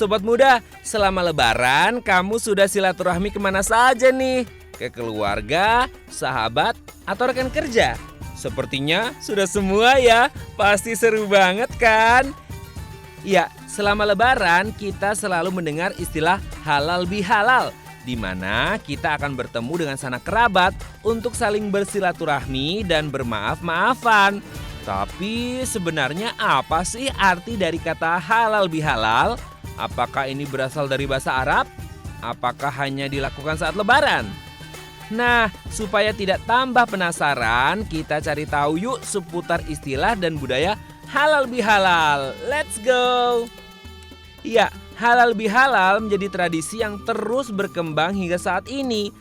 Sobat Muda, selama Lebaran kamu sudah silaturahmi kemana saja nih? Ke keluarga, sahabat, atau rekan kerja? Sepertinya sudah semua ya, pasti seru banget kan? Ya, selama Lebaran kita selalu mendengar istilah halal bihalal, di mana kita akan bertemu dengan sanak kerabat untuk saling bersilaturahmi dan bermaaf-maafan. Tapi sebenarnya apa sih arti dari kata halal bihalal? Apakah ini berasal dari bahasa Arab? Apakah hanya dilakukan saat Lebaran? Nah, supaya tidak tambah penasaran, kita cari tahu yuk seputar istilah dan budaya halal bihalal. Let's go! Ya, halal bihalal menjadi tradisi yang terus berkembang hingga saat ini.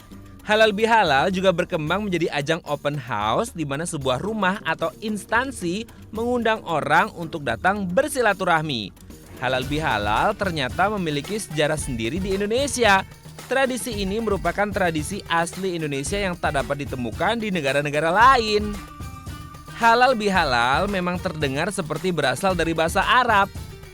Halal bihalal juga berkembang menjadi ajang open house di mana sebuah rumah atau instansi mengundang orang untuk datang bersilaturahmi. Halal bihalal ternyata memiliki sejarah sendiri di Indonesia. Tradisi ini merupakan tradisi asli Indonesia yang tak dapat ditemukan di negara-negara lain. Halal bihalal memang terdengar seperti berasal dari bahasa Arab.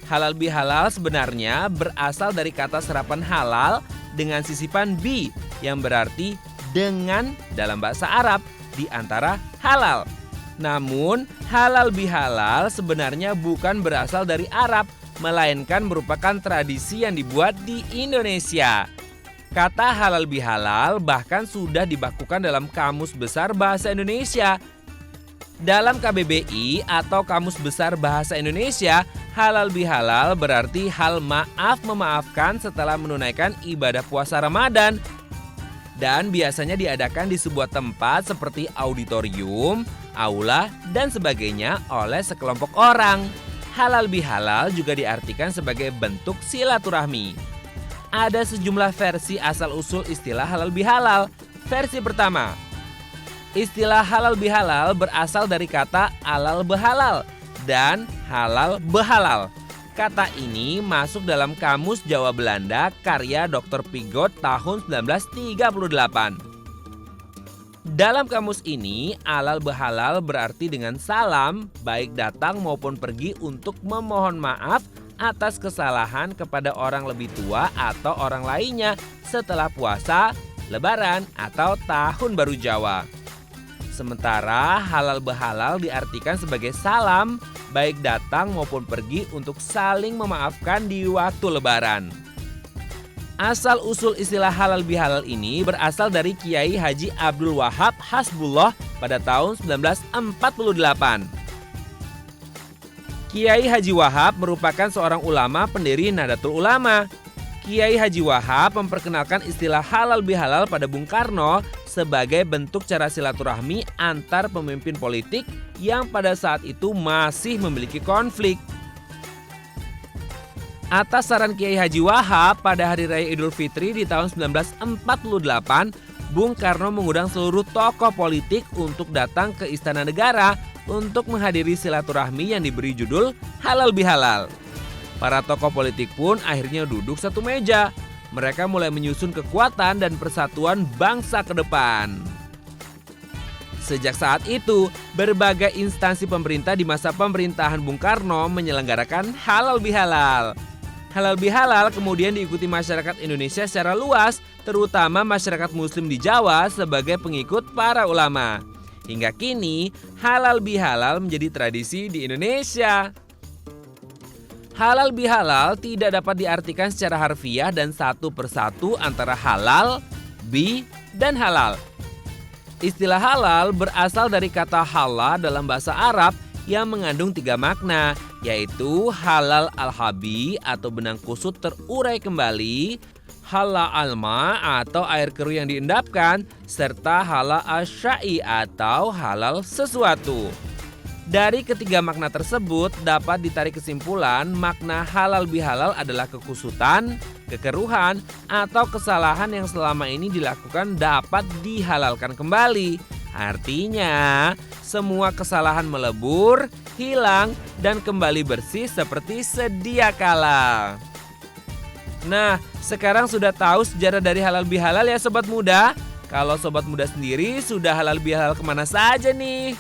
Halal bihalal sebenarnya berasal dari kata serapan halal dengan sisipan bi yang berarti dengan dalam bahasa Arab di antara halal. Namun halal bihalal sebenarnya bukan berasal dari Arab, melainkan merupakan tradisi yang dibuat di Indonesia. Kata halal bihalal bahkan sudah dibakukan dalam Kamus Besar Bahasa Indonesia. Dalam KBBI atau Kamus Besar Bahasa Indonesia, halal bihalal berarti hal maaf memaafkan setelah menunaikan ibadah puasa Ramadan. Dan biasanya diadakan di sebuah tempat seperti auditorium, aula, dan sebagainya oleh sekelompok orang. Halal bihalal juga diartikan sebagai bentuk silaturahmi. Ada sejumlah versi asal-usul istilah halal bihalal. Versi pertama, istilah halal bihalal berasal dari kata alal behalal dan halal behalal. Kata ini masuk dalam Kamus Jawa Belanda karya Dr. Pigot tahun 1938. Dalam kamus ini, alal behalal berarti dengan salam, baik datang maupun pergi untuk memohon maaf atas kesalahan kepada orang lebih tua atau orang lainnya setelah puasa, Lebaran, atau Tahun Baru Jawa. Sementara halal behalal diartikan sebagai salam, baik datang maupun pergi untuk saling memaafkan di waktu Lebaran. Asal-usul istilah halal bihalal ini berasal dari Kiai Haji Abdul Wahab Hasbullah pada tahun 1948. Kiai Haji Wahab merupakan seorang ulama pendiri Nahdlatul Ulama. Kiai Haji Wahab memperkenalkan istilah halal bihalal pada Bung Karno sebagai bentuk cara silaturahmi antar pemimpin politik yang pada saat itu masih memiliki konflik. Atas saran Kiai Haji Wahab pada Hari Raya Idul Fitri di tahun 1948, Bung Karno mengundang seluruh tokoh politik untuk datang ke Istana Negara untuk menghadiri silaturahmi yang diberi judul Halal Bihalal. Para tokoh politik pun akhirnya duduk satu meja. Mereka mulai menyusun kekuatan dan persatuan bangsa ke depan. Sejak saat itu, berbagai instansi pemerintah di masa pemerintahan Bung Karno menyelenggarakan Halal Bihalal. Halal bihalal kemudian diikuti masyarakat Indonesia secara luas, terutama masyarakat Muslim di Jawa sebagai pengikut para ulama. Hingga kini, halal bihalal menjadi tradisi di Indonesia. Halal bihalal tidak dapat diartikan secara harfiah dan satu persatu antara halal, bi, dan halal. Istilah halal berasal dari kata halal dalam bahasa Arab yang mengandung 3 makna, yaitu halal al-habi atau benang kusut terurai kembali, halal alma atau air keruh yang diendapkan, serta halal asyai atau halal sesuatu. Dari ketiga makna tersebut dapat ditarik kesimpulan makna halal bihalal adalah kekusutan, kekeruhan, atau kesalahan yang selama ini dilakukan dapat dihalalkan kembali. Artinya, semua kesalahan melebur, hilang, dan kembali bersih seperti sedia kala. Nah, sekarang sudah tahu sejarah dari halal bihalal ya Sobat Muda? Kalau Sobat Muda sendiri sudah halal bihalal kemana saja nih?